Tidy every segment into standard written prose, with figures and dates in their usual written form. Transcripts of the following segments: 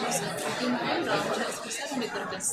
bisa dipimpin dalam proses besar yang ditergas.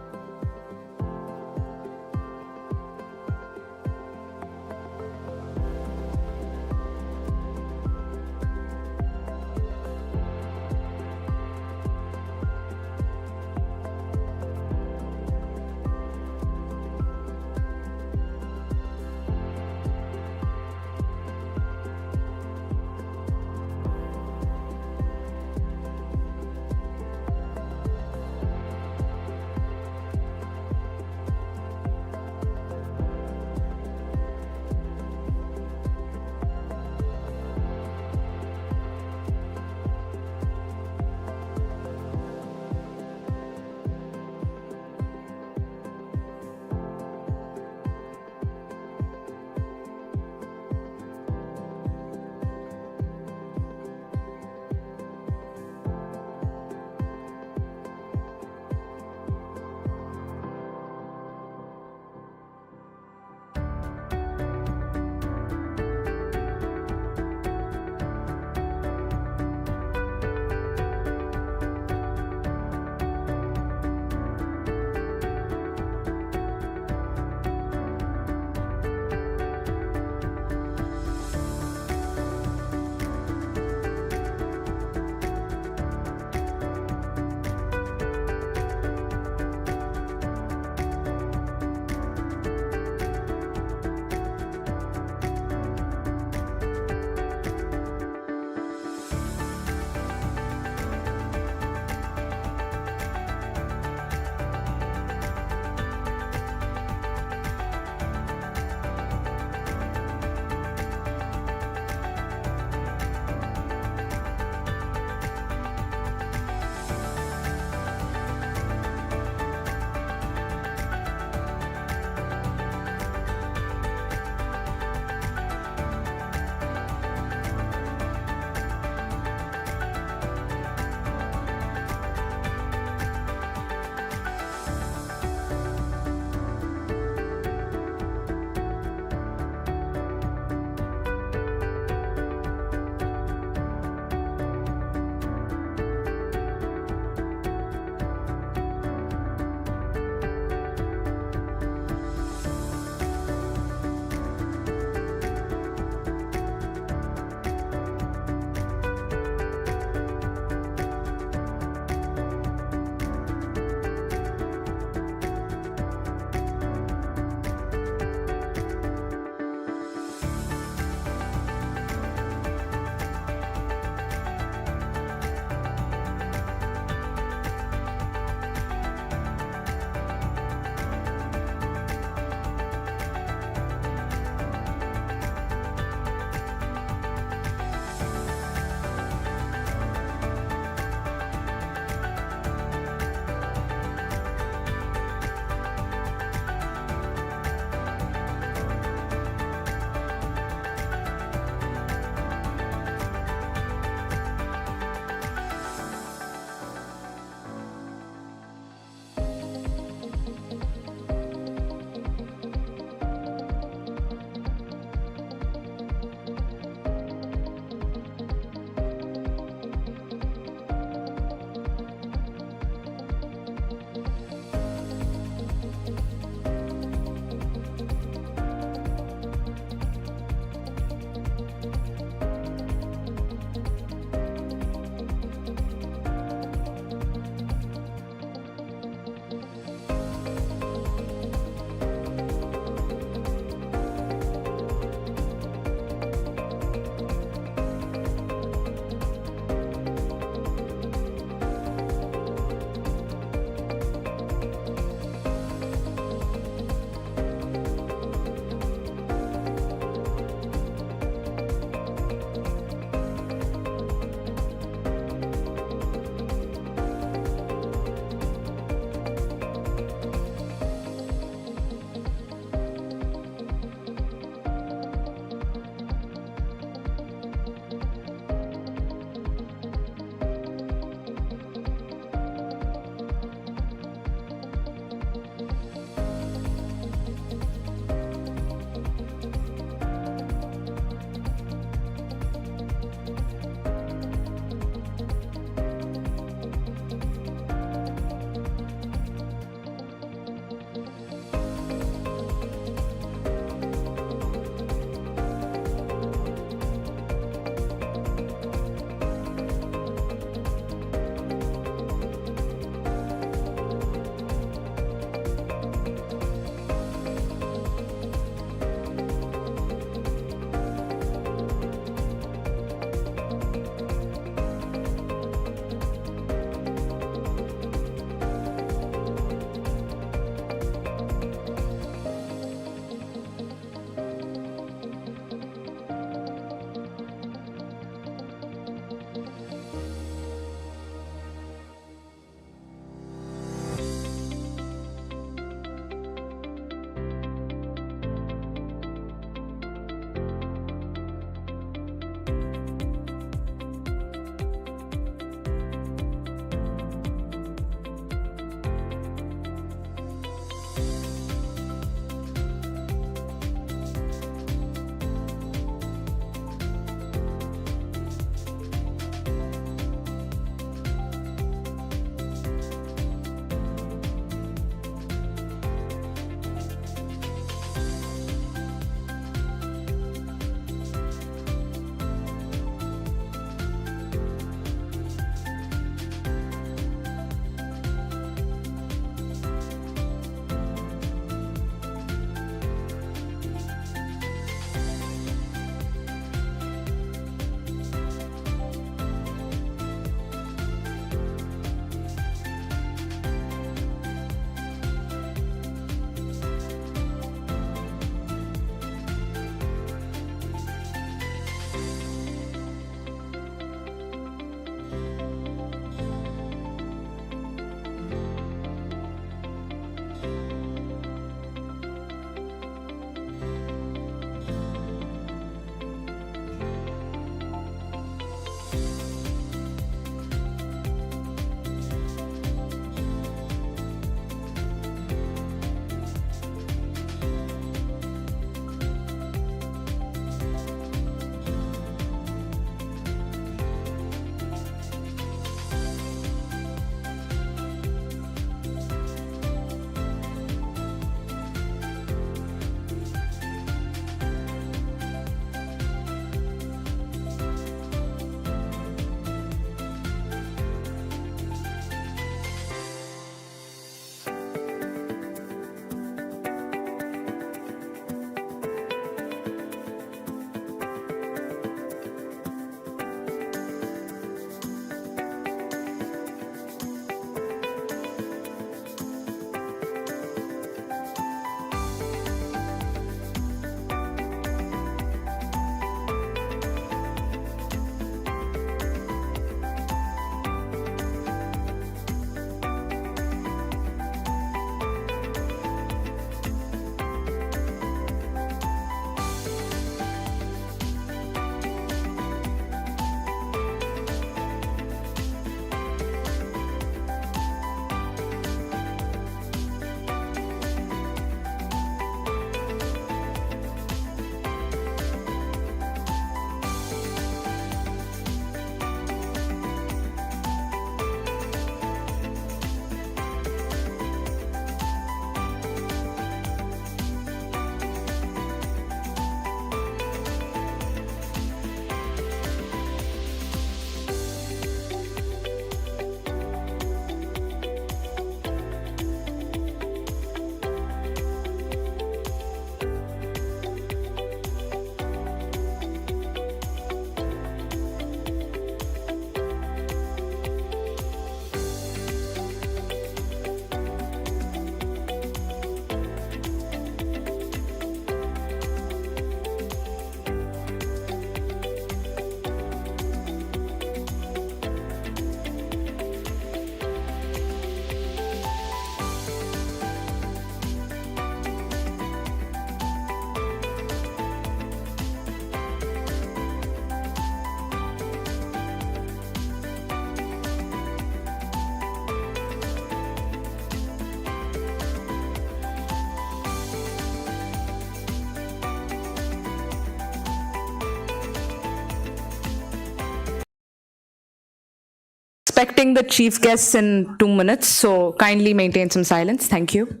expecting the chief guests in 2 minutes, so kindly maintain some silence. Thank you.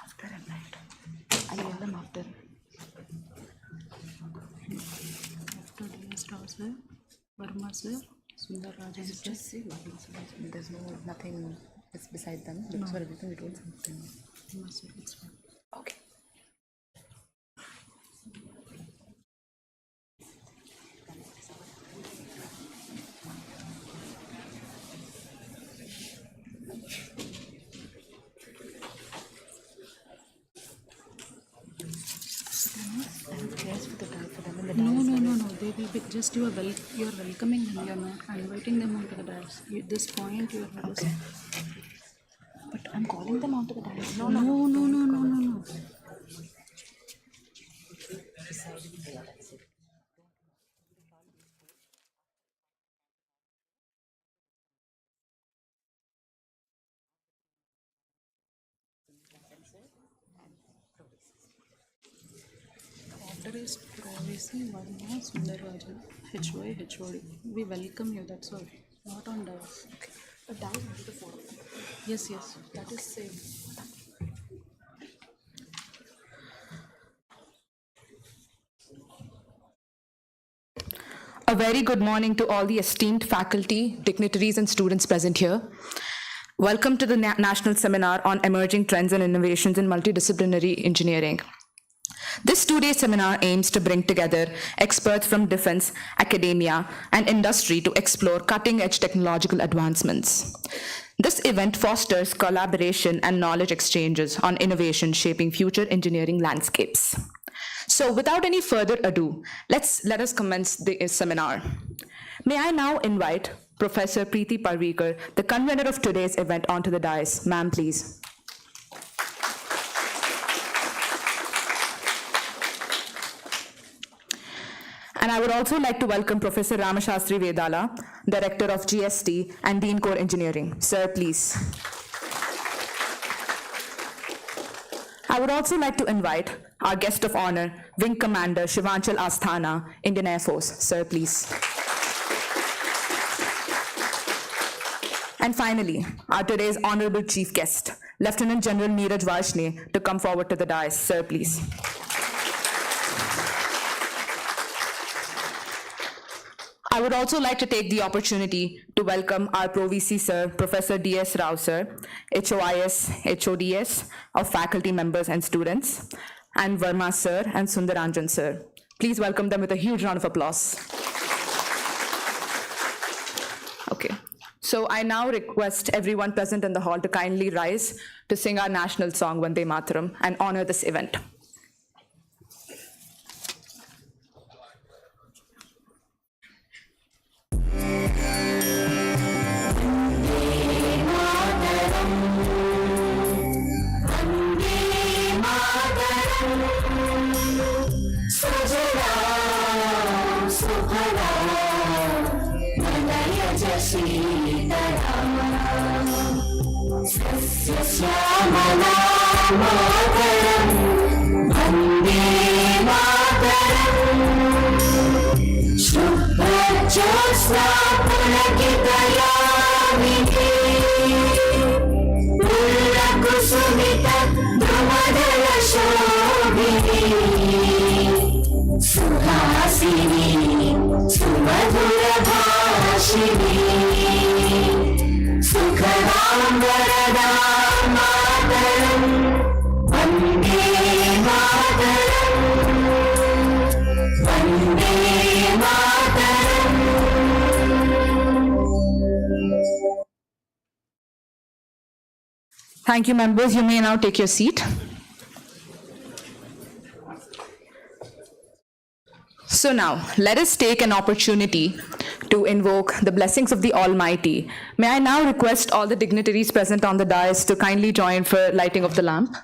After a night. I will them after. After DS sir, Verma sir, Sundar Rajan sir. Just see there's nothing it's beside them. Because for everything we told something. No, sir, it's fine. Okay. No. They will be just you are welcoming them. You are not inviting them onto the dais. This point you are losing. But I'm calling them onto the dais. No. After is Provisi, Varma, Sundar Rajan, HY, HOD. We welcome you, that's all. Not on dais. Okay. But dais only the 4 of them. Yes, that is same. A very good morning to all the esteemed faculty, dignitaries, and students present here. Welcome to the National Seminar on Emerging Trends and Innovations in Multidisciplinary Engineering. This two-day seminar aims to bring together experts from defense, academia, and industry to explore cutting-edge technological advancements. This event fosters collaboration and knowledge exchanges on innovation shaping future engineering landscapes. So without any further ado, let us commence the seminar. May I now invite Professor Preeti Parwekar, the convener of today's event, onto the dais. Ma'am, please. And I would also like to welcome Professor Ramashastri Vedala, Director of GST and Dean Core Engineering. Sir, please. I would also like to invite our guest of honor, Wing Commander Shivanchal Asthana, Indian Air Force. Sir, please. And finally, our today's honorable chief guest, Lieutenant General Neeraj Varshney, to come forward to the dais. Sir, please. I would also like to take the opportunity to welcome our Pro-VC Sir, Professor D.S. Rao Sir, HOIS, HODS, of faculty members and students, and Verma Sir and Sundaranjan Sir. Please welcome them with a huge round of applause. Okay, so I now request everyone present in the hall to kindly rise to sing our national song, Vande Mataram, and honor this event. Thank you, members. You may now take your seat. So now, let us take an opportunity to invoke the blessings of the Almighty. May I now request all the dignitaries present on the dais to kindly join for lighting of the lamp.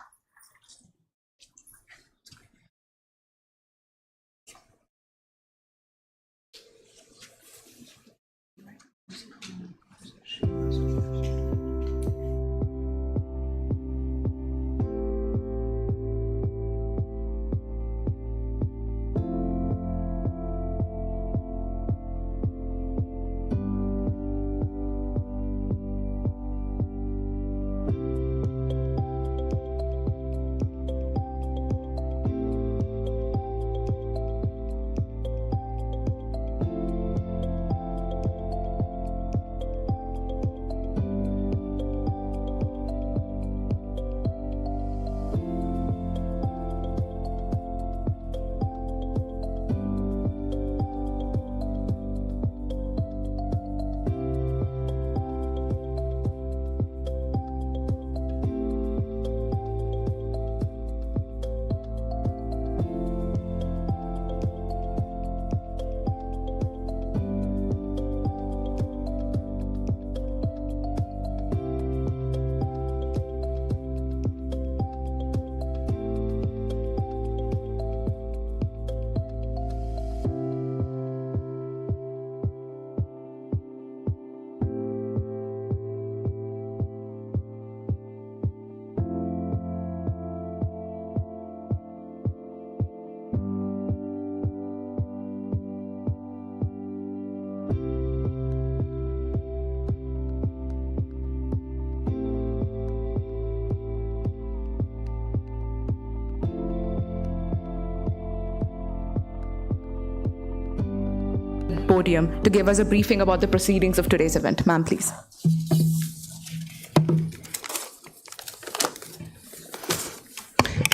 Podium to give us a briefing about the proceedings of today's event. Ma'am, please.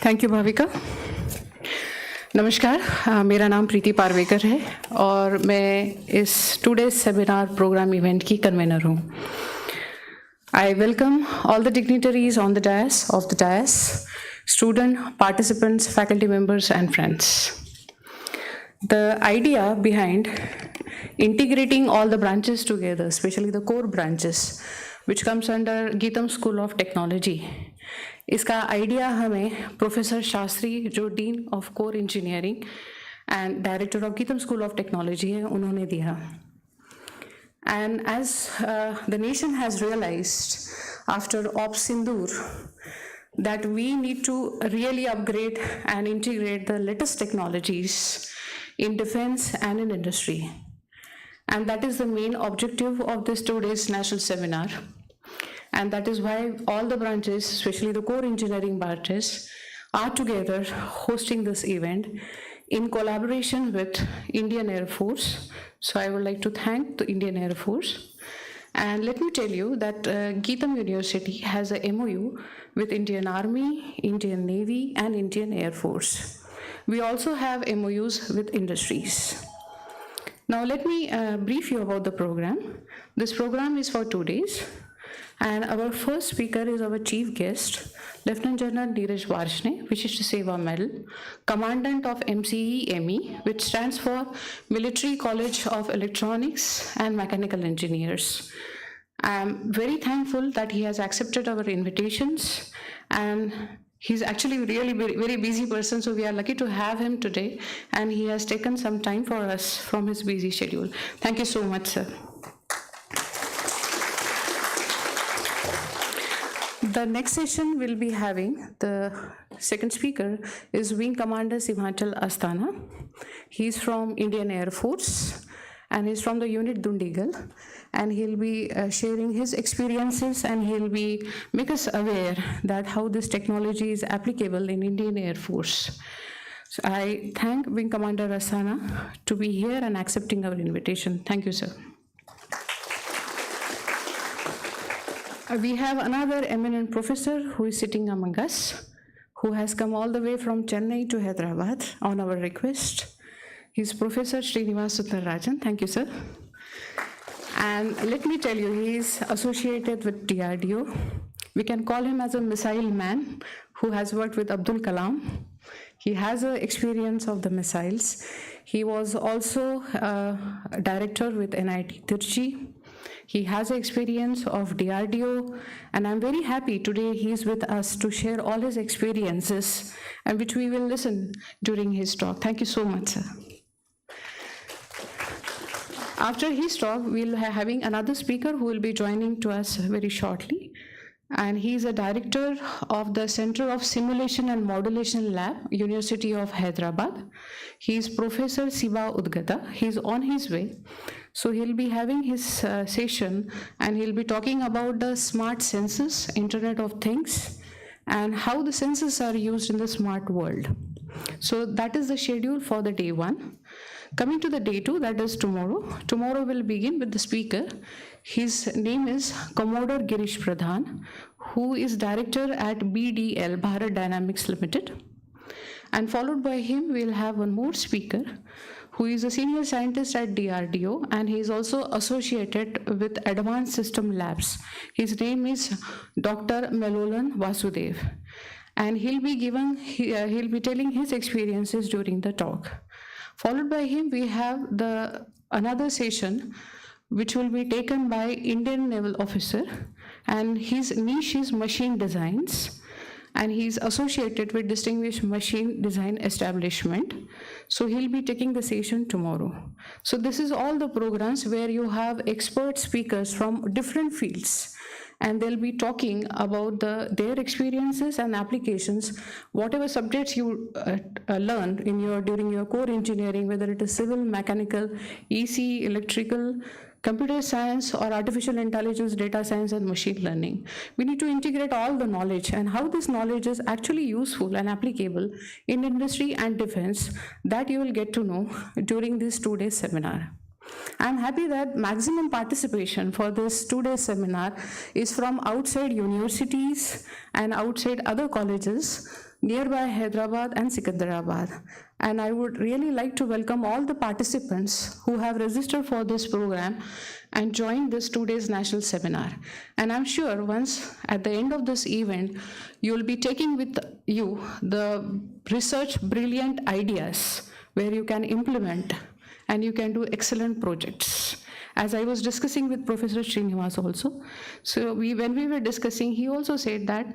Thank you Bhavika. नमस्कार, मेरा नाम प्रीति पारवेकर है और मैं इस today's seminar programme event की convener हूँ। I welcome all the dignitaries on the dais, student, participants, faculty members, and friends. The idea behind integrating all the branches together, especially the core branches, which comes under Geetam School of Technology, इसका idea हमें professor Shastri जो dean of core engineering and director of GITAM school of technology है उन्होंने दिया. And as the nation has realized after Op Sindoor that we need to really upgrade and integrate the latest technologies in defense and in industry. And that is the main objective of this today's national seminar. And that is why all the branches, especially the core engineering branches, are together hosting this event in collaboration with Indian Air Force. So I would like to thank the Indian Air Force. And let me tell you that Geetam University has a MOU with Indian Army, Indian Navy, and Indian Air Force. We also have MOUs with industries. Now let me brief you about the program. This program is for 2 days. And our first speaker is our chief guest, Lieutenant General Neeraj Varshne, Vishishta Seva Medal, Commandant of MCE-ME, which stands for Military College of Electronics and Mechanical Engineers. I'm very thankful that he has accepted our invitations, and he's actually really very busy person, so we are lucky to have him today, and he has taken some time for us from his busy schedule. Thank you so much, sir. The next session will be having, the second speaker is Wing Commander Simhanchal Asthana. He's from Indian Air Force and he's from the unit Dundigal, and he'll be sharing his experiences, and he'll be make us aware that how this technology is applicable in Indian Air Force. So I thank Wing Commander Asthana to be here and accepting our invitation. Thank you, sir. We have another eminent professor who is sitting among us, who has come all the way from Chennai to Hyderabad on our request. He's Professor Srinivas Suttarajan. Thank you, sir. And let me tell you, he is associated with DRDO. We can call him as a missile man who has worked with Abdul Kalam. He has an experience of the missiles. He was also a director with NIT Tirchi. He has experience of DRDO, and I'm very happy today he's with us to share all his experiences, and which we will listen during his talk. Thank you so much, sir. After his talk, we'll be having another speaker who will be joining to us very shortly. And he's a director of the Center of Simulation and Modulation Lab, University of Hyderabad. He's Professor Siva Udgata. He's on his way. So he'll be having his session, and he'll be talking about the smart sensors, Internet of Things, and how the sensors are used in the smart world. So that is the schedule for the day 1. Coming to the day 2, that is tomorrow. Tomorrow we'll begin with the speaker. His name is Commodore Girish Pradhan, who is director at BDL, Bharat Dynamics Limited. And followed by him, we'll have one more speaker, who is a senior scientist at DRDO, and he is also associated with Advanced System Labs. His name is Dr. Melolan Vasudev, and he'll be telling his experiences during the talk. Followed by him, we have another session which will be taken by Indian Naval Officer, and his niche is machine designs, and he's associated with Distinguished Machine Design Establishment. So he'll be taking the session tomorrow. So this is all the programs where you have expert speakers from different fields, and they'll be talking about their experiences and applications, whatever subjects you learn during your core engineering, whether it is civil, mechanical, EC, electrical, computer science, or artificial intelligence, data science, and machine learning. We need to integrate all the knowledge, and how this knowledge is actually useful and applicable in industry and defense, that you will get to know during this 2-day seminar. I'm happy that maximum participation for this 2-day seminar is from outside universities and outside other colleges. nearby Hyderabad and Sikandarabad. And I would really like to welcome all the participants who have registered for this program and joined this 2 days national seminar. And I'm sure once at the end of this event, you'll be taking with you the research brilliant ideas where you can implement and you can do excellent projects. As I was discussing with Professor Srinivas also, so when we were discussing, he also said that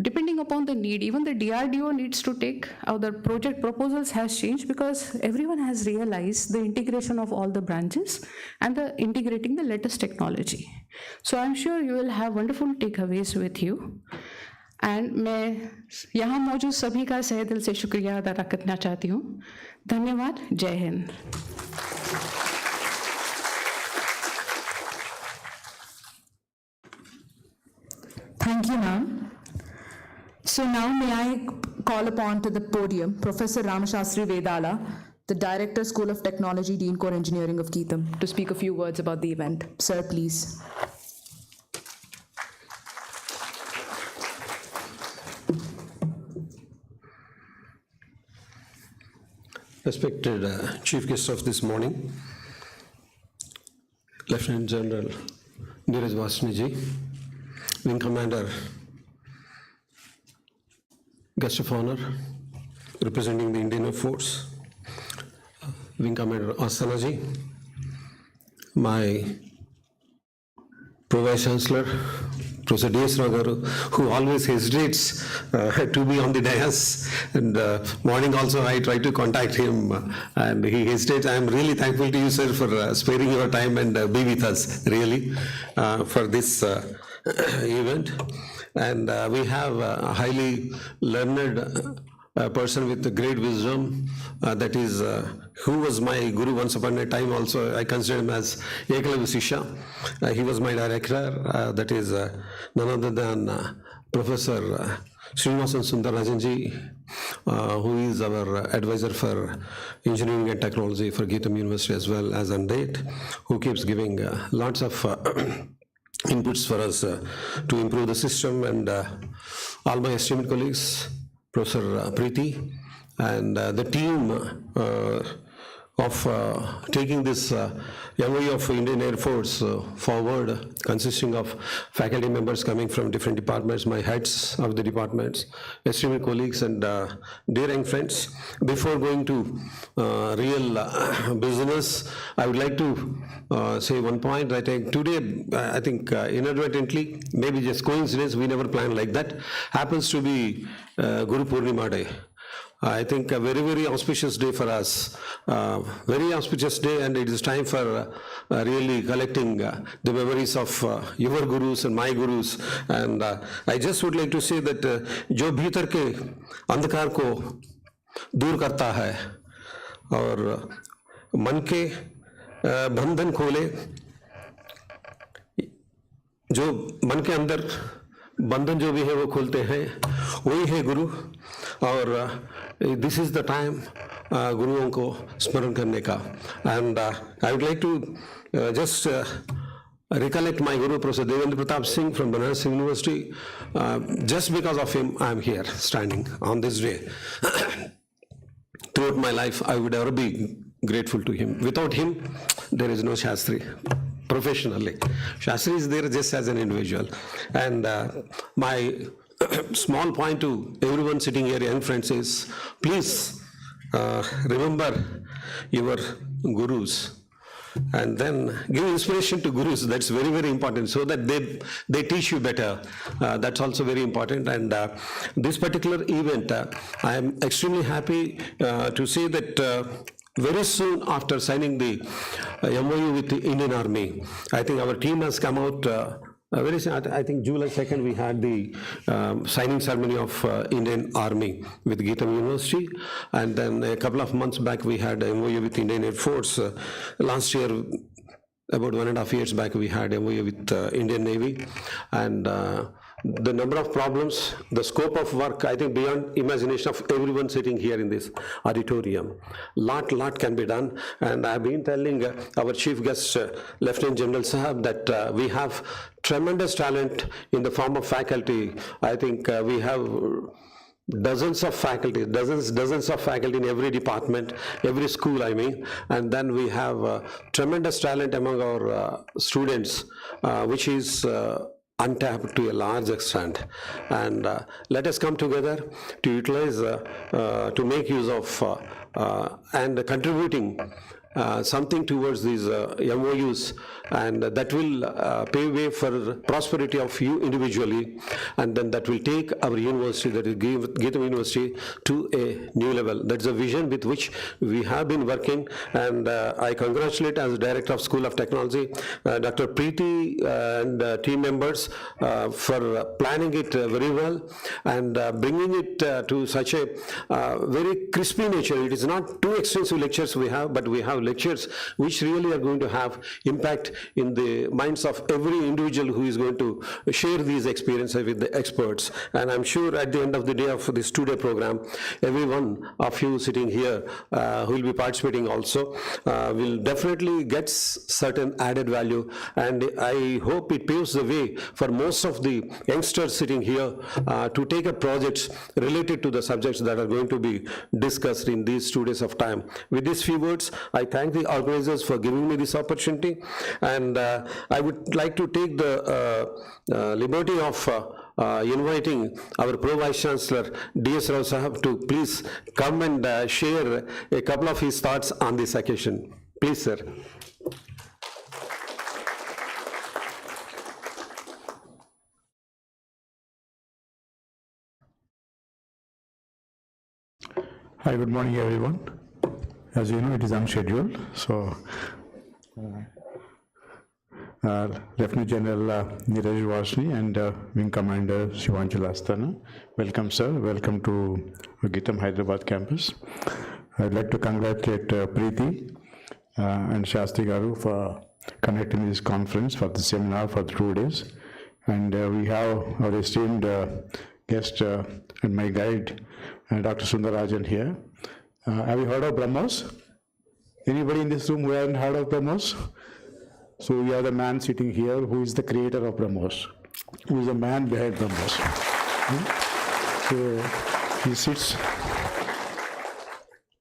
depending upon the need, even the DRDO needs to take, the project proposals has changed because everyone has realized the integration of all the branches and the integrating the latest technology. So I'm sure you will have wonderful takeaways with you. And मैं यहाँ मौजूद सभी का सहे दिल से शुक्रिया अदा करना चाहती हूँ. धन्यवाद. जय Hind. Thank you, ma'am. So now may I call upon to the podium Professor Ramashastri Vedala, the Director, School of Technology, Dean Core Engineering of Geetham, to speak a few words about the event. Sir, please. Respected Chief Guest of this morning, Lieutenant General Neeraj Vasniji, Wing Commander, Guest of Honor, representing the Indian Air Force, Wing Commander Asanaji, my Pro Vice Chancellor, Professor D.S. Ragaru, who always hesitates to be on the dais, and morning also I try to contact him and he hesitates. I am really thankful to you, sir, for sparing your time and be with us, really, for this event. And we have a highly learned person with great wisdom, that is, who was my guru once upon a time also. I consider him as Ekalavya Sishya. He was my director, that is none other than Professor Srinivasan Sundararajanji, who is our advisor for engineering and technology for Geetham University as well as on date, who keeps giving lots of inputs for us to improve the system, and all my esteemed colleagues, Professor Preeti, and the team of taking this MOU of Indian Air Force forward, consisting of faculty members coming from different departments, my heads of the departments, esteemed colleagues, and dear young friends. Before going to real business, I would like to say one point. I think today, inadvertently, maybe just coincidence, we never planned like that, happens to be Guru Purnima Day. I think a very, very auspicious day for us, very auspicious day, and it is time for really collecting the memories of your gurus and my gurus. And I just would like to say that जो भीतर के अंधकार को दूर करता है और मन के बंधन खोले, जो मन के अंदर बंधन जो भी है वो खोलते हैं, वही है गुरु. और this is the time गुरुओं को स्मरण करने का. And I would like to just recollect my guru, Professor Devendra Pratap Singh from Banaras University. Just because of him, I am here standing on this day. Throughout my life, I would ever be grateful to him. Without him, there is no Shastri. Professionally, Shastri is there just as an individual. And my small point to everyone sitting here, young friends, is please remember your gurus and then give inspiration to gurus. That's very, very important, so that they teach you better. That's also very important. And this particular event, I am extremely happy to say that very soon after signing the MOU with the Indian Army, I think our team has come out very soon. I think July 2nd we had the signing ceremony of Indian Army with Geetham University, and then a couple of months back we had a MOU with Indian Air Force. Last year, about 1.5 years back, we had a MOU with Indian Navy, and the number of problems, the scope of work, I think beyond imagination of everyone sitting here in this auditorium. Lot can be done. And I've been telling our chief guest, Lieutenant General Sahab, that we have tremendous talent in the form of faculty. I think we have dozens of faculty, dozens of faculty in every department, every school, I mean, and then we have tremendous talent among our students, which is untapped to a large extent. And let us come together to utilize, to make use of and contributing something towards these MOUs, and that will pave way for prosperity of you individually, and then that will take our university, that is Geetam University, to a new level. That's a vision with which we have been working, and I congratulate as Director of School of Technology, Dr. Preeti and team members for planning it very well and bringing it to such a very crispy nature. It is not too extensive lectures we have, but we have lectures which really are going to have impact in the minds of every individual who is going to share these experiences with the experts. And I'm sure at the end of the day of this two-day program, every one of you sitting here who will be participating also will definitely get certain added value, and I hope it paves the way for most of the youngsters sitting here to take up projects related to the subjects that are going to be discussed in these 2 days of time. With these few words, I thank the organizers for giving me this opportunity, and I would like to take the liberty of inviting our Pro Vice Chancellor D.S. Rao Sahab to please come and share a couple of his thoughts on this occasion. Please, sir. Hi, good morning, everyone. As you know, it is unscheduled, so Lieutenant General Neeraj Varshney and Wing Commander Shivanchal Asthana. Welcome, sir. Welcome to Geetam Hyderabad campus. I'd like to congratulate Preeti and Shastri Garu for conducting this conference, for the seminar for the 2 days. And we have our esteemed guest and my guide, Dr. Sundarajan here. Have you heard of BrahMos? Anybody in this room who hasn't heard of BrahMos? So we have the man sitting here who is the creator of BrahMos, who is the man behind BrahMos. So he sits,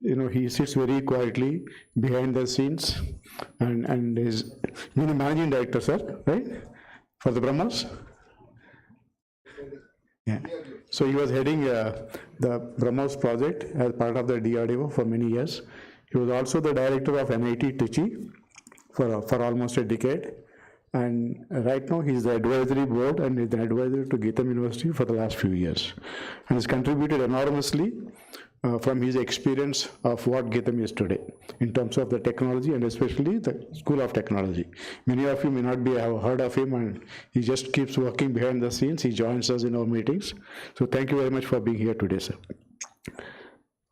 he sits very quietly behind the scenes and is managing director, sir, right? For the BrahMos? Yeah. So he was heading the BrahMos project as part of the DRDO for many years. He was also the director of NIT Trichy for almost a decade. And right now he's the advisory board and is the advisor to Geetam University for the last few years. And has contributed enormously from his experience of what Geetam is today in terms of the technology and especially the School of Technology. Many of you may not have heard of him, and he just keeps working behind the scenes. He joins us in our meetings. So thank you very much for being here today, sir.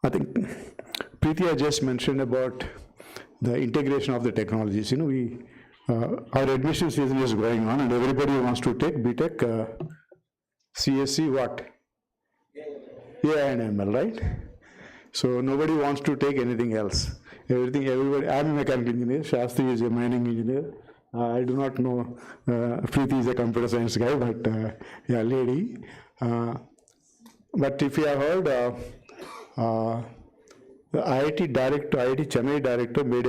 I think Preeti has just mentioned about the integration of the technologies. Our admission season is going on and everybody wants to take BTech, CSC what? AI and ML, right? So nobody wants to take anything else. Everybody, I'm a mechanical engineer, Shastri is a mining engineer. I do not know, Preeti is a computer science guy, but yeah, lady. But if you have heard, the IIT Chennai director made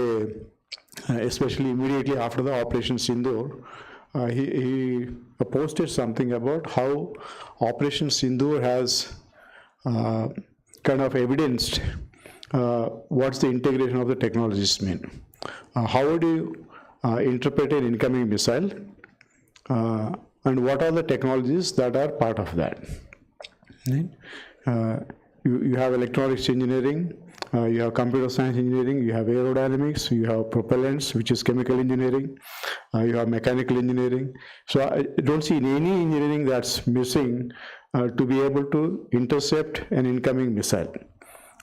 especially immediately after the Operation Sindoor, he posted something about how Operation Sindoor has kind of evidenced what's the integration of the technologies mean. How would you interpret an incoming missile, and what are the technologies that are part of that? Right? You have electronics engineering, you have computer science engineering, you have aerodynamics, you have propellants, which is chemical engineering, you have mechanical engineering. So I don't see any engineering that's missing to be able to intercept an incoming missile.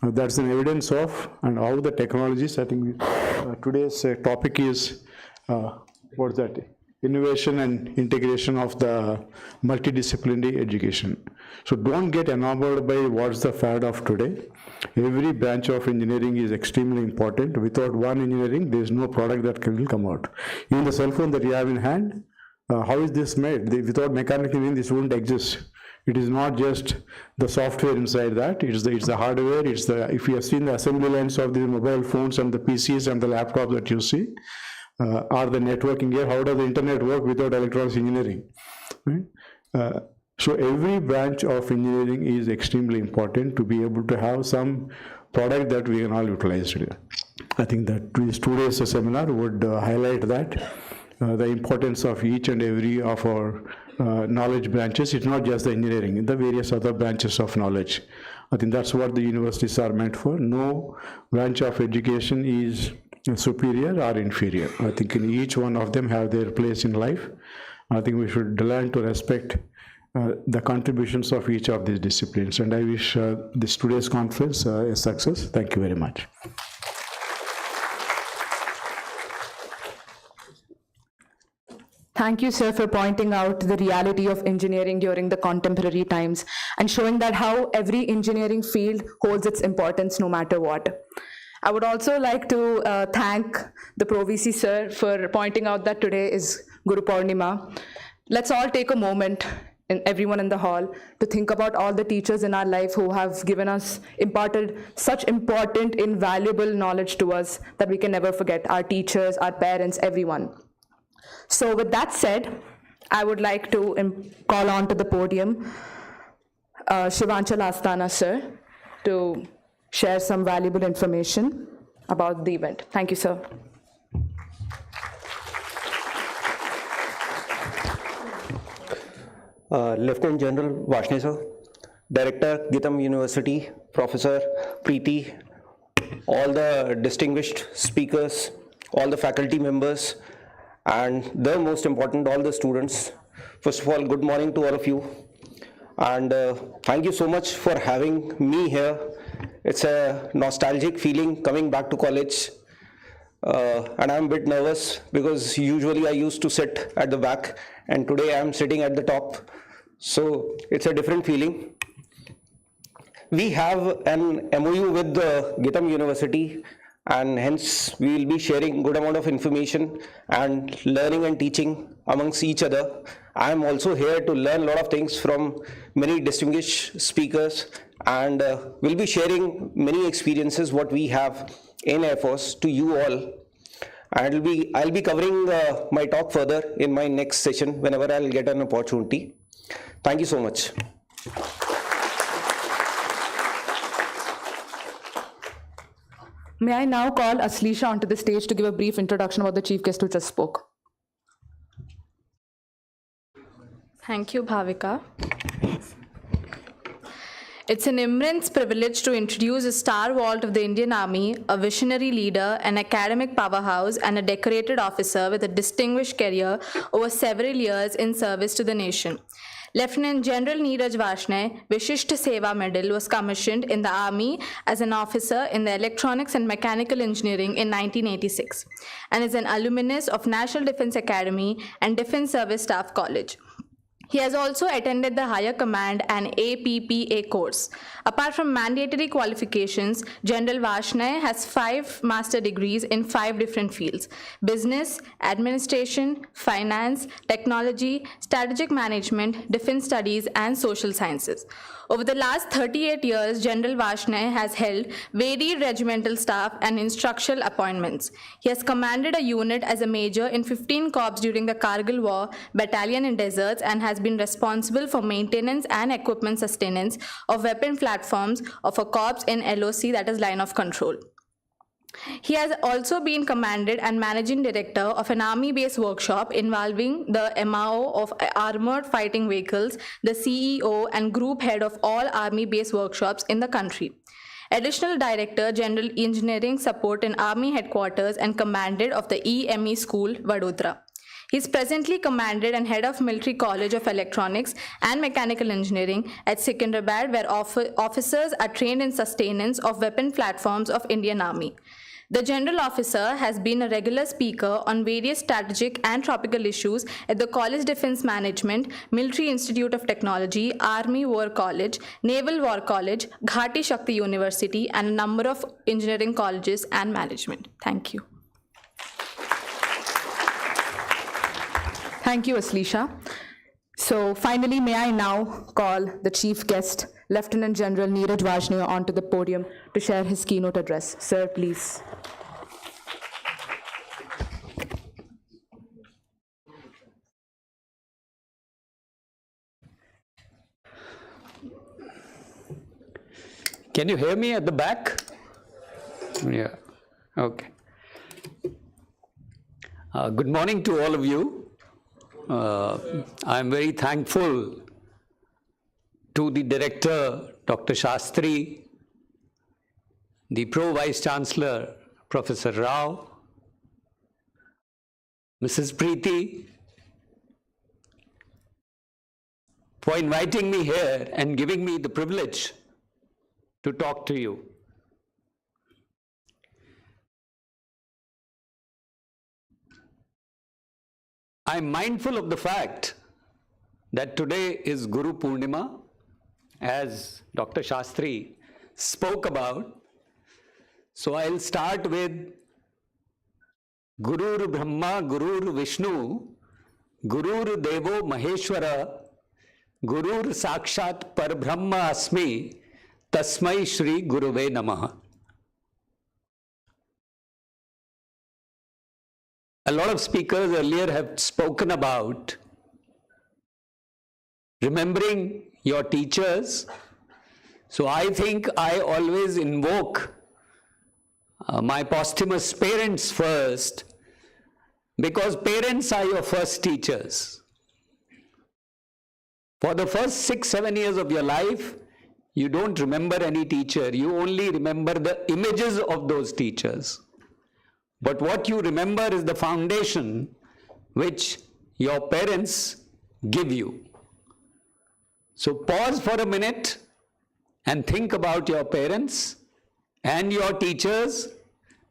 That's an evidence of and how the technologies. I think today's topic is what's that? Innovation and integration of the multidisciplinary education. So don't get enamored by what's the fad of today. Every branch of engineering is extremely important. Without one engineering, there is no product that will come out. Even the cell phone that you have in hand, how is this made? Without mechanical engineering, this wouldn't exist. It is not just the software inside that, it's the hardware, if you have seen the assembly lines of the mobile phones and the PCs and the laptops that you see, or the networking here, how does the internet work without electronics engineering, right? So every branch of engineering is extremely important to be able to have some product that we can all utilize today. I think that today's seminar would highlight that, the importance of each and every of our knowledge branches. It's not just the engineering, the various other branches of knowledge. I think that's what the universities are meant for. No branch of education is superior or inferior. I think in each one of them have their place in life. I think we should learn to respect the contributions of each of these disciplines. And I wish this today's conference a success. Thank you very much. Thank you, sir, for pointing out the reality of engineering during the contemporary times and showing that how every engineering field holds its importance no matter what. I would also like to thank the Pro VC sir for pointing out that today is Guru Purnima. Let's all take a moment, and everyone in the hall, to think about all the teachers in our life who have given us, imparted such important, invaluable knowledge to us that we can never forget, our teachers, our parents, everyone. So with that said, I would like to call on to the podium Shivanchal Asthana sir to share some valuable information about the event. Thank you, sir. Lieutenant General Varshney sir, Director, Gitam University, Professor Preeti, all the distinguished speakers, all the faculty members, and the most important, all the students. First of all, good morning to all of you. And thank you so much for having me here. It's a nostalgic feeling coming back to college. And I'm a bit nervous because usually I used to sit at the back and today I'm sitting at the top. So it's a different feeling. We have an MOU with the Gitam University, and hence we will be sharing good amount of information and learning and teaching amongst each other. I am also here to learn a lot of things from many distinguished speakers, and we'll be sharing many experiences what we have in Air Force to you all. I'll be covering my talk further in my next session whenever I'll get an opportunity. Thank you so much. May I now call Aslisha onto the stage to give a brief introduction about the chief guest who just spoke. Thank you, Bhavika. It's an immense privilege to introduce a stalwart of the Indian Army, a visionary leader, an academic powerhouse, and a decorated officer with a distinguished career over several years in service to the nation. Lieutenant General Neeraj Varshney, Vishishta Seva Medal, was commissioned in the Army as an officer in the Electronics and Mechanical Engineering in 1986 and is an alumnus of National Defense Academy and Defense Service Staff College. He has also attended the Higher Command and APPA course. Apart from mandatory qualifications, General Varshney has 5 master degrees in 5 different fields: business, administration, finance, technology, strategic management, defense studies, and social sciences. Over the last 38 years, General Varshney has held varied regimental staff and instructional appointments. He has commanded a unit as a major in 15 corps during the Kargil War, battalion in deserts, and has been responsible for maintenance and equipment sustenance of weapon platforms of a corps in LOC, that is line of control. He has also been commanded and managing director of an army-based workshop involving the MRO of armored fighting vehicles, the CEO and group head of all army-based workshops in the country. Additional Director, General Engineering Support in Army Headquarters and commanded of the EME School, Vadodara. He is presently commanded and head of Military College of Electronics and Mechanical Engineering at Secunderabad, where officers are trained in sustenance of weapon platforms of Indian Army. The General Officer has been a regular speaker on various strategic and tropical issues at the College Defense Management, Military Institute of Technology, Army War College, Naval War College, Ghati Shakti University, and a number of engineering colleges and management. Thank you. Thank you, Aslisha. So finally, may I now call the chief guest, Lieutenant General Neeraj Vajne, onto the podium to share his keynote address. Sir, please. Can you hear me at the back? Yeah, okay. Good morning to all of you. I'm very thankful to the director, Dr. Shastri, the Pro-Vice Chancellor, Professor Rao, Mrs. Preeti, for inviting me here and giving me the privilege to talk to you. I'm mindful of the fact that today is Guru Purnima, as Dr. Shastri spoke about. So I'll start with Gurur Brahma, Gurur Vishnu, Gurur Devo Maheshwara, Gurur Sakshat Parbrahma Asmi, Tasmai Shri Guruve Namaha. A lot of speakers earlier have spoken about remembering your teachers. So I think I always invoke my posthumous parents first, because parents are your first teachers. For the first 6-7 years of your life, you don't remember any teacher, you only remember the images of those teachers. But what you remember is the foundation which your parents give you. So pause for a minute and think about your parents and your teachers,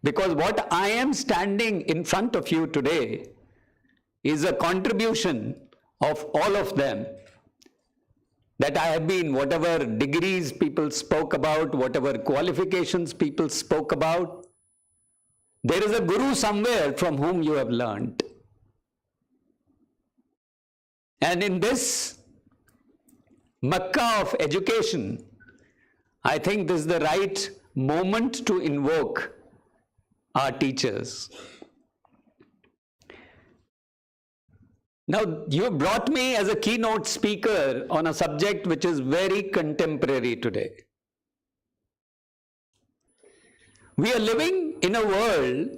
because what I am standing in front of you today is a contribution of all of them. That I have been, whatever degrees people spoke about, whatever qualifications people spoke about, there is a guru somewhere from whom you have learned. And in this Makkah of education, I think this is the right moment to invoke our teachers. Now, you brought me as a keynote speaker on a subject which is very contemporary today. We are living in a world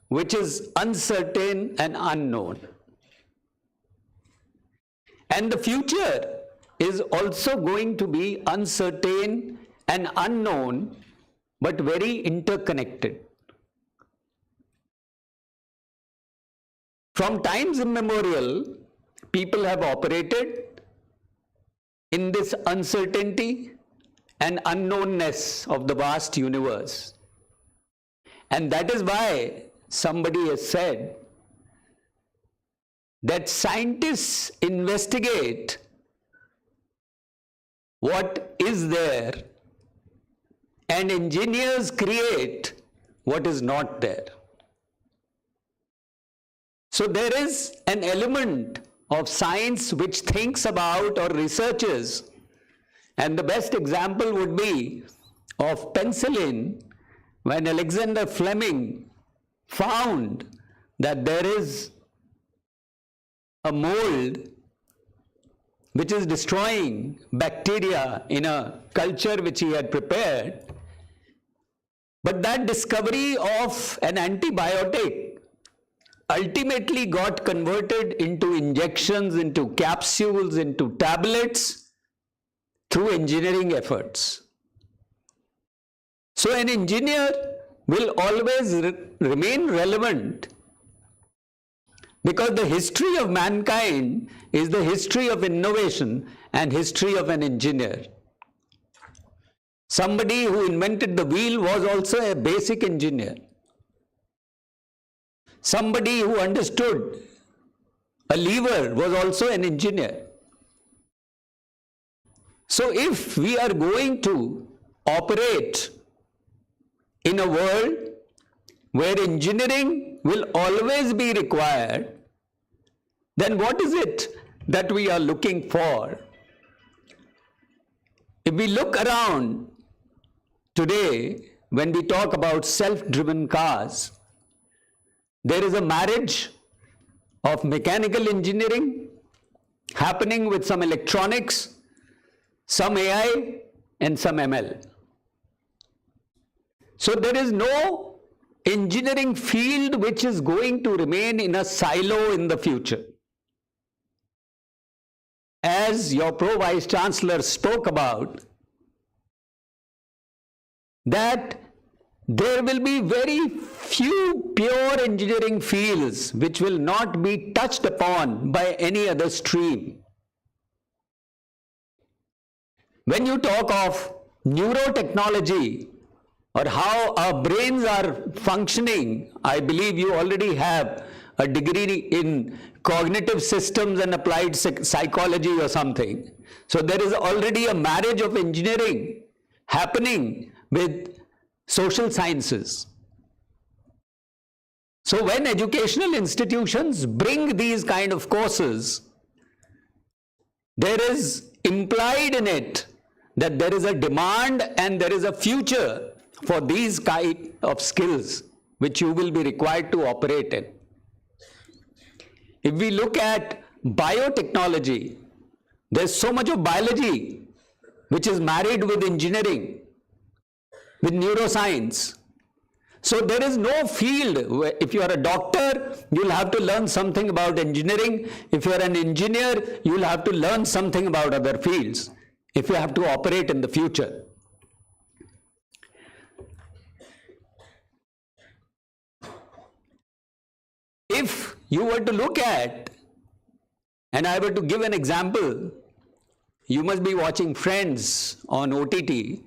which is uncertain and unknown. And the future is also going to be uncertain and unknown, but very interconnected. From times immemorial, people have operated in this uncertainty and unknownness of the vast universe. And that is why somebody has said that scientists investigate what is there and engineers create what is not there. So there is an element of science which thinks about or researches, and the best example would be of penicillin, when Alexander Fleming found that there is a mold which is destroying bacteria in a culture which he had prepared. But that discovery of an antibiotic ultimately got converted into injections, into capsules, into tablets through engineering efforts. So an engineer will always remain relevant, because the history of mankind is the history of innovation and history of an engineer. Somebody who invented the wheel was also a basic engineer. Somebody who understood a lever was also an engineer. So if we are going to operate in a world where engineering will always be required, then what is it that we are looking for. If we look around today, when we talk about self-driven cars, there is a marriage of mechanical engineering happening with some electronics, some AI, and some ML. So there is no engineering field which is going to remain in a silo in the future. As your Pro-Vice Chancellor spoke about, that there will be very few pure engineering fields which will not be touched upon by any other stream. When you talk of neurotechnology or how our brains are functioning, I believe you already have a degree in cognitive systems and applied psychology or something. So there is already a marriage of engineering happening with social sciences. So when educational institutions bring these kind of courses, there is implied in it that there is a demand and there is a future for these kind of skills which you will be required to operate in. If we look at biotechnology, there's so much of biology which is married with engineering, with neuroscience. So there is no field where if you are a doctor, you'll have to learn something about engineering. If you are an engineer, you'll have to learn something about other fields if you have to operate in the future. If you were to look at, and I were to give an example, you must be watching Friends on OTT.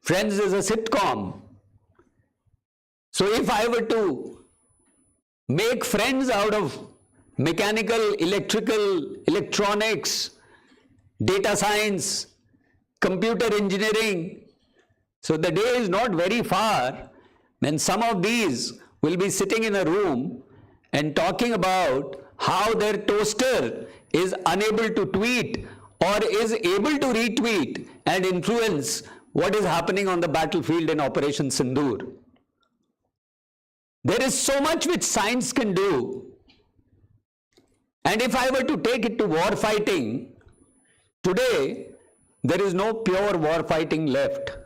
Friends is a sitcom. So if I were to make Friends out of mechanical, electrical, electronics, data science, computer engineering, so the day is not very far when some of these will be sitting in a room and talking about how their toaster is unable to tweet or is able to retweet and influence what is happening on the battlefield in Operation Sindoor. There is so much which science can do. And if I were to take it to war fighting, today there is no pure war fighting left.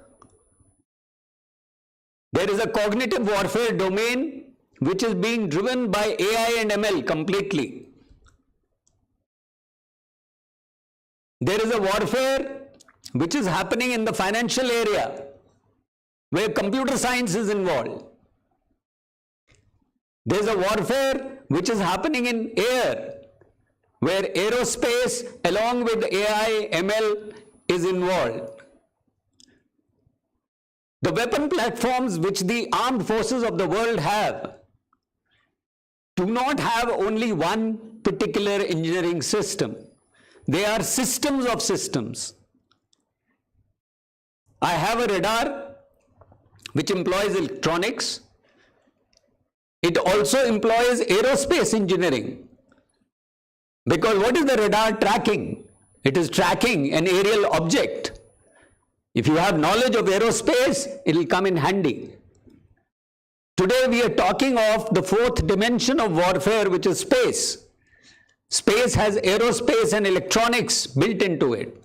There is a cognitive warfare domain which is being driven by AI and ML completely. There is a warfare which is happening in the financial area where computer science is involved. There is a warfare which is happening in air where aerospace along with AI, ML is involved. The weapon platforms which the armed forces of the world have do not have only one particular engineering system. They are systems of systems. I have a radar which employs electronics. It also employs aerospace engineering. Because what is the radar tracking? It is tracking an aerial object. If you have knowledge of aerospace, it will come in handy. Today we are talking of the fourth dimension of warfare, which is space. Space has aerospace and electronics built into it.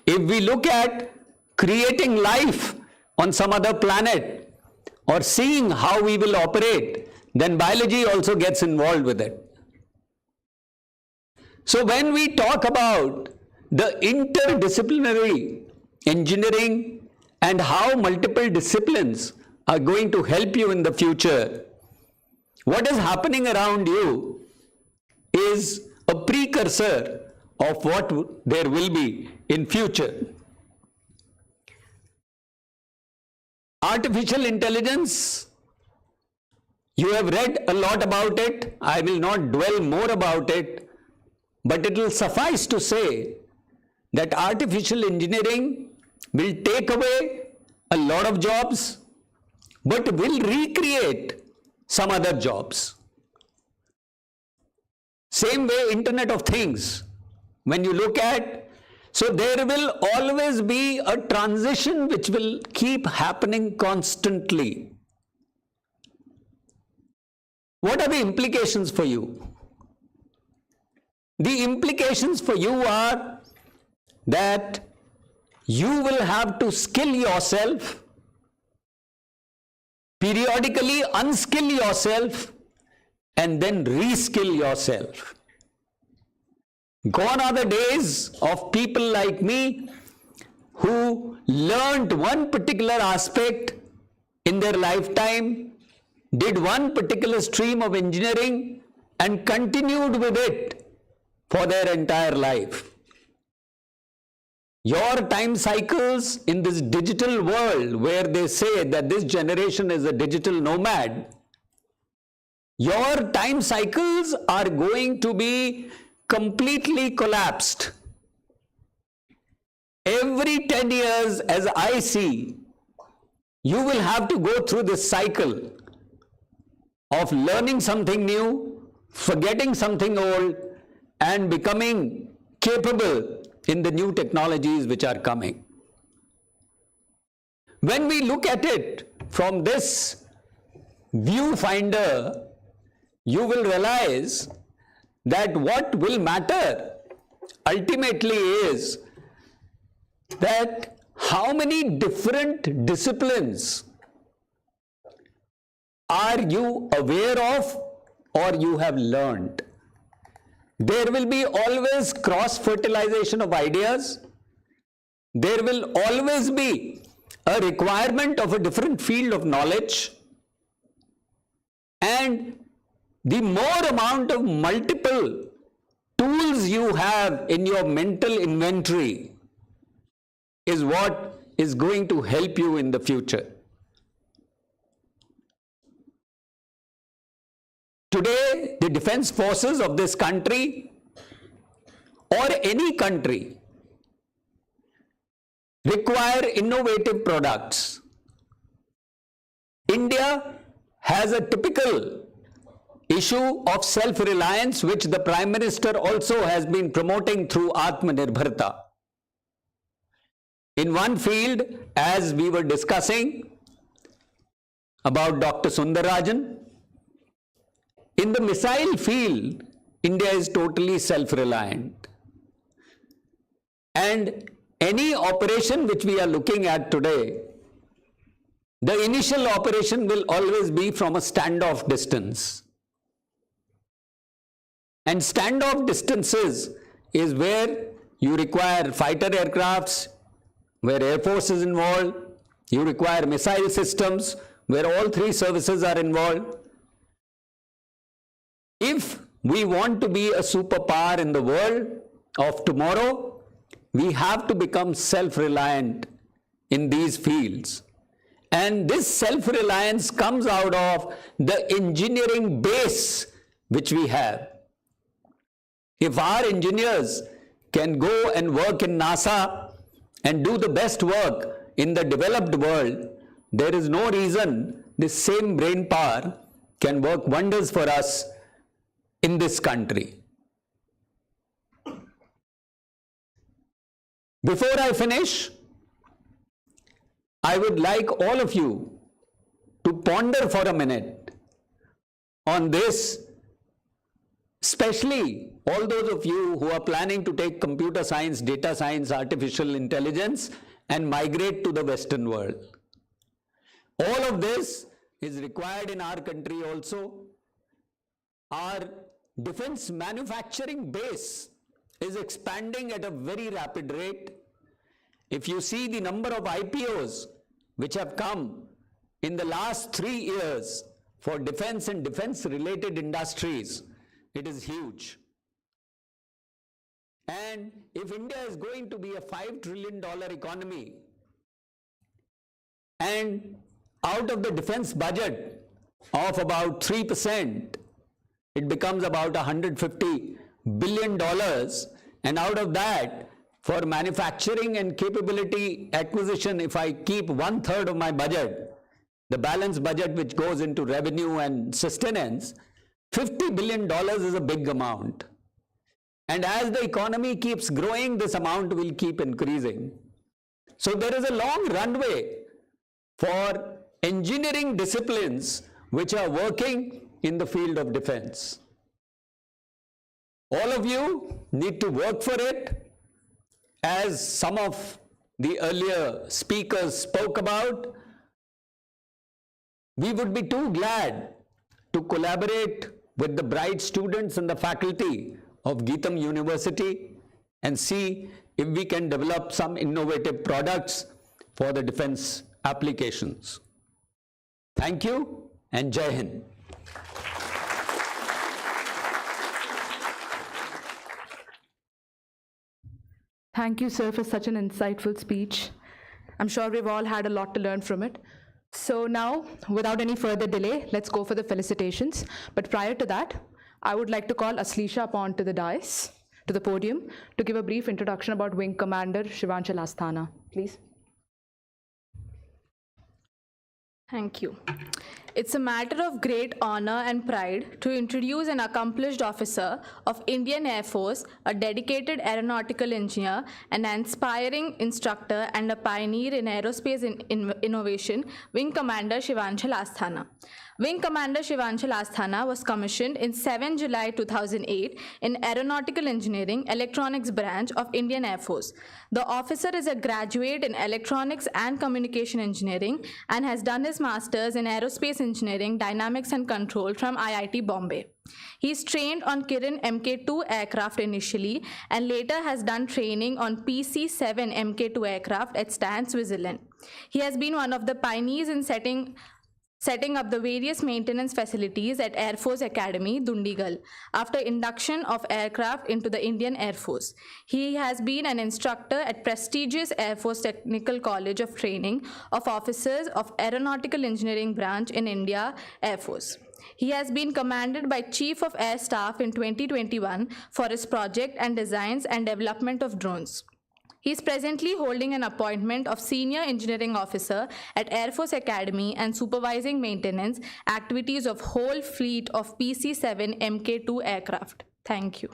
If we look at creating life on some other planet or seeing how we will operate, then biology also gets involved with it. So when we talk about the interdisciplinary engineering and how multiple disciplines are going to help you in the future, what is happening around you is a precursor of what there will be in future. Artificial intelligence, you have read a lot about it. I will not dwell more about it, but it will suffice to say that artificial engineering will take away a lot of jobs, but will recreate some other jobs. Same way, Internet of Things. When you look at, so there will always be a transition which will keep happening constantly. What are the implications for you? The implications for you are that you will have to skill yourself, periodically unskill yourself, and then reskill yourself. Gone are the days of people like me who learned one particular aspect in their lifetime, did one particular stream of engineering, and continued with it for their entire life. Your time cycles in this digital world, where they say that this generation is a digital nomad, your time cycles are going to be completely collapsed. Every 10 years, as I see, you will have to go through this cycle of learning something new, forgetting something old, and becoming capable in the new technologies which are coming. When we look at it from this viewfinder, you will realize that what will matter ultimately is that how many different disciplines are you aware of or you have learned. There will be always cross-fertilization of ideas. There will always be a requirement of a different field of knowledge. And the more amount of multiple tools you have in your mental inventory is what is going to help you in the future. Today, the defense forces of this country or any country require innovative products. India has a typical issue of self-reliance, which the Prime Minister also has been promoting through Atmanirbharta. In one field, as we were discussing about Dr. Sundararajan, in the missile field, India is totally self-reliant. And any operation which we are looking at today, the initial operation will always be from a standoff distance. And standoff distances is where you require fighter aircrafts, where Air Force is involved, you require missile systems, where all three services are involved. If we want to be a superpower in the world of tomorrow, we have to become self-reliant in these fields. And this self-reliance comes out of the engineering base which we have. If our engineers can go and work in NASA and do the best work in the developed world, there is no reason this same brain power can work wonders for us in this country. Before I finish, I would like all of you to ponder for a minute on this, especially all those of you who are planning to take computer science, data science, artificial intelligence and migrate to the Western world. All of this is required in our country also. Our defense manufacturing base is expanding at a very rapid rate. If you see the number of IPOs which have come in the last 3 years for defense and defense related industries, it is huge. And if India is going to be a $5 trillion economy, and out of the defense budget of about 3%, it becomes about $150 billion, and out of that, for manufacturing and capability acquisition, if I keep 1/3 of my budget, the balance budget which goes into revenue and sustenance, $50 billion is a big amount. And as the economy keeps growing, this amount will keep increasing. So there is a long runway for engineering disciplines which are working in the field of defense. All of you need to work for it, as some of the earlier speakers spoke about. We would be too glad to collaborate with the bright students and the faculty of Geetam University and see if we can develop some innovative products for the defense applications. Thank you and Jai Hind. Thank you, sir, for such an insightful speech. I'm sure we've all had a lot to learn from it. So now, without any further delay, let's go for the felicitations. But prior to that, I would like to call Aslisha upon to the dais, to the podium, to give a brief introduction about Wing Commander Shivanshal Asthana. Please. Thank you. It's a matter of great honor and pride to introduce an accomplished officer of Indian Air Force, a dedicated aeronautical engineer, an inspiring instructor, and a pioneer in aerospace innovation, Wing Commander Shivanshal Asthana. Wing Commander Shivanshal Asthana was commissioned in 7 July 2008 in Aeronautical Engineering Electronics branch of Indian Air Force. The officer is a graduate in Electronics and Communication Engineering and has done his master's in Aerospace Engineering, Dynamics and Control from IIT Bombay. He is trained on Kiran Mk2 aircraft initially and later has done training on PC-7 Mk2 aircraft at Stan, Switzerland. He has been one of the pioneers in setting up the various maintenance facilities at Air Force Academy, Dundigal, after induction of aircraft into the Indian Air Force. He has been an instructor at prestigious Air Force Technical College of Training of Officers of Aeronautical Engineering branch in India Air Force. He has been commanded by Chief of Air Staff in 2021 for his project and designs and development of drones. He is presently holding an appointment of Senior Engineering Officer at Air Force Academy and supervising maintenance activities of whole fleet of PC-7 Mk2 aircraft. Thank you.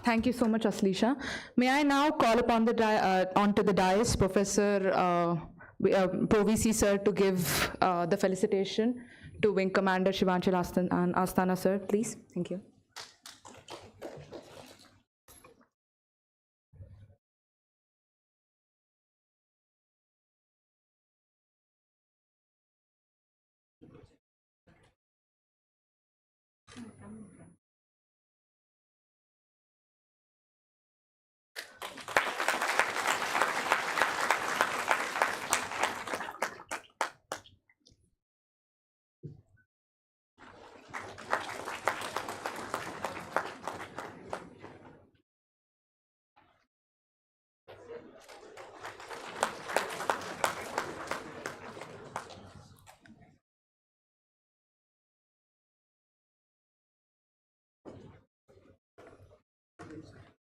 Thank you so much, Aslisha. May I now call upon onto the dais Professor Povisi sir to give the felicitation to Wing Commander Shivanshal Asthana sir, please. Thank you.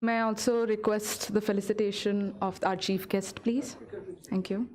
May I also request the felicitation of our chief guest, please? Thank you.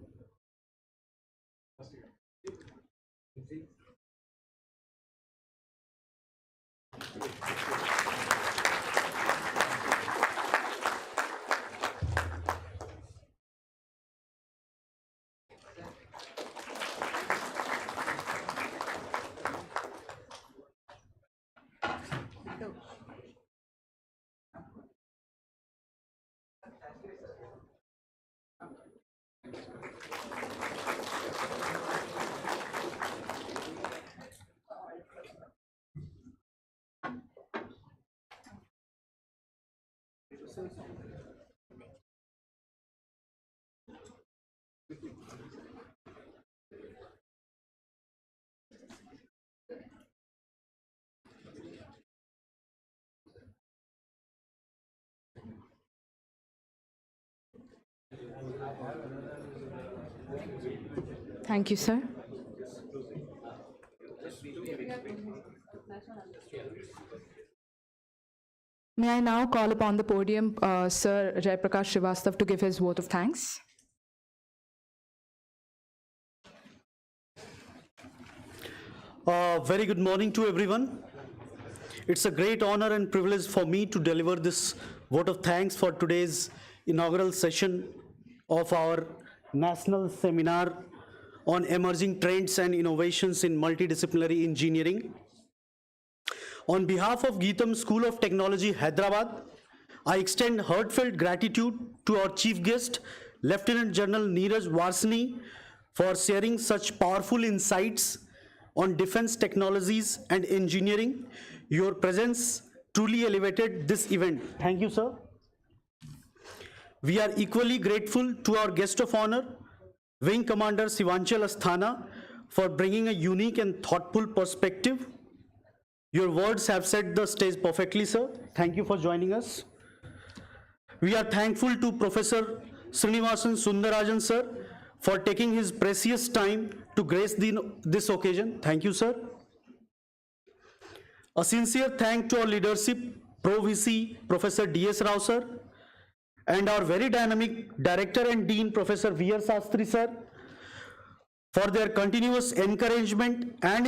Thank you, sir. May I now call upon the podium Sir Jaiprakash Srivastav to give his vote of thanks. Very good morning to everyone. It's a great honor and privilege for me to deliver this vote of thanks for today's inaugural session of our national seminar on emerging trends and innovations in multidisciplinary engineering. On behalf of Geetam School of Technology, Hyderabad, I extend heartfelt gratitude to our chief guest, Lieutenant General Neeraj Varsani, for sharing such powerful insights on defense technologies and engineering. Your presence truly elevated this event. Thank you, sir. We are equally grateful to our guest of honor, Wing Commander Sivanchal Asthana, for bringing a unique and thoughtful perspective. Your words have set the stage perfectly, sir. Thank you for joining us. We are thankful to Professor Srinivasan Sundarajan, sir, for taking his precious time to grace this occasion. Thank you, sir. A sincere thank to our leadership, Pro VC, Professor D.S. Rao, sir, and our very dynamic Director and Dean, Professor V.R. Sastry, sir, for their continuous encouragement and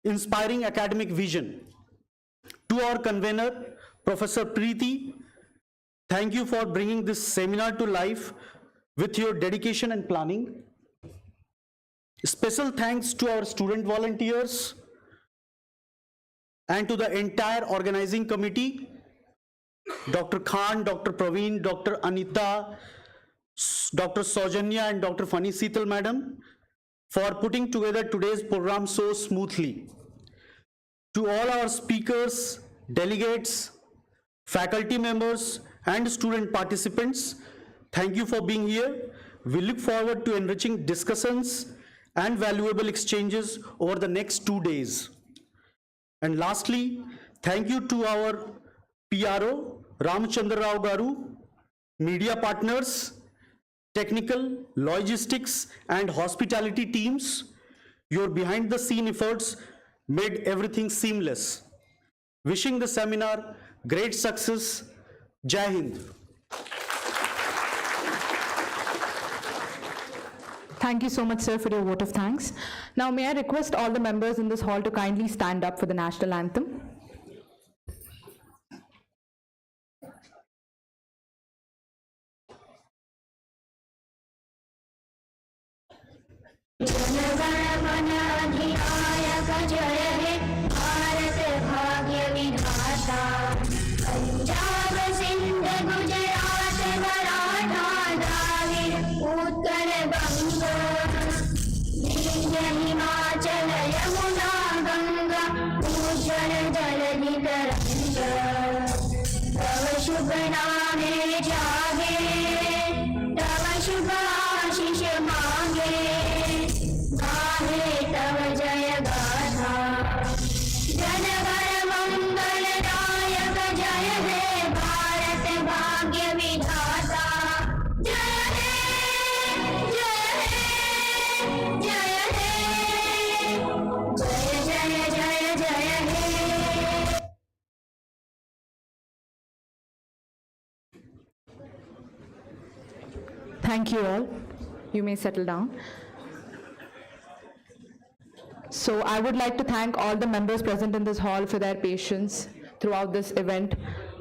inspiring academic vision. To our convener, Professor Preeti, thank you for bringing this seminar to life with your dedication and planning. Special thanks to our student volunteers and to the entire organizing committee, Dr. Khan, Dr. Praveen, Dr. Anita, Dr. Saujanya and Dr. Fani Seetal madam, for putting together today's program so smoothly. To all our speakers, delegates, faculty members and student participants, thank you for being here. We look forward to enriching discussions and valuable exchanges over the next 2 days. And lastly, thank you to our PRO, Ramchandra Rao Garu, media partners, technical, logistics and hospitality teams. Your behind the scene efforts made everything seamless. Wishing the seminar great success. Jai Hind. Thank you so much, sir, for your vote of thanks. Now, may I request all the members in this hall to kindly stand up for the national anthem. Thank you all. You may settle down. So I would like to thank all the members present in this hall for their patience throughout this event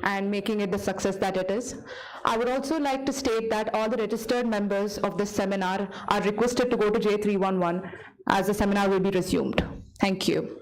and making it the success that it is. I would also like to state that all the registered members of this seminar are requested to go to J311 as the seminar will be resumed. Thank you.